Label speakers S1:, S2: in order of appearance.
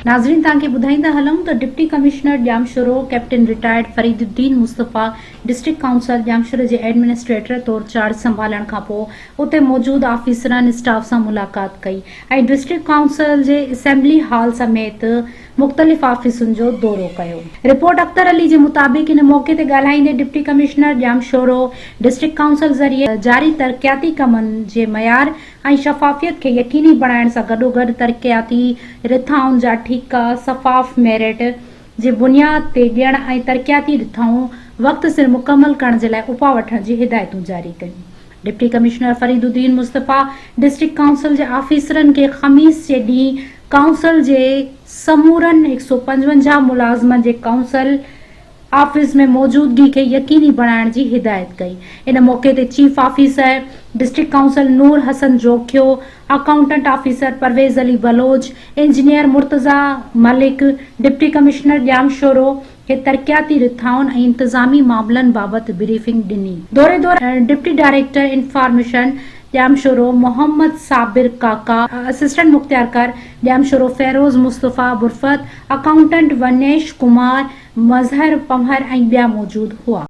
S1: नाज़रीन तव्हांखे ॿुधाईंदा हलूं त deputy commissioner Jamshoro captain retired Fariduddin Mustafa district council Jamshoro जे एडमिनिस्ट्रेटर तौर चार्ज संभालण खां पोइ उते मौजूद ऑफिसरनि स्टाफ सां मुलाक़ात कई ऐं डिस्ट्रिक्ट काउंसिल जे असेंबली हॉल समेत मुख़्तलिफ़ ऑफिसुनि जो दौरो कयो। रिपोर्ट अख्तर अली जे मुताबिक़ इन मौक़े ते ॻाल्हाईंदे डिप्टी कमिश्नर ॼामशोरो डिस्ट्रिक्ट काउंसिल ज़रिए जारी तरक़ियाती कमनि जे मयार ऐं शफ़ाफ़ियत खे यकीनी बणाइण सां गॾोगॾु तरक़ियाती रिथाउनि जा ठीका सफ़ाफ़ मेरिट जे बुनियाद ते ॾियण ऐं तरक़ियाती रिथाऊं वक़्त सिर मुकमल करण जे लाइ उपा वठण जी हिदायतूं जारी कयूं। Deputy commissioner Fariduddin Mustafa district council जे ऑफिसरनि खे ख़मीस जे ॾींहुं काउंसिल जे समूरनि 155 मुलाज़मनि जे काउंसिल ऑफिस में मौजूदगी खे यकीनी बणाइण जी हिदायत कई। इन मौक़े ते chief officer district council Noor Hasan Jokhio, accountant officer Parvez Ali Baloch, engineer Murtaza Malik deputy commissioner Jamshoro खे तरक़ियाती रिथाउनि ऐं इंतज़ामी मामलनि बाबति ब्रीफिंग ॾिनी। दौरे दौरान deputy director information Jamshoro Mohammad Sabir Kaka, assistant मुख्तियारकार ॼामशोरो फेरोज़ मुस्तफ़ा बुरफत, अकाउंटेंट वनेश कुमार, मज़हर पंवर ऐं ॿिया मौजूद हुआ।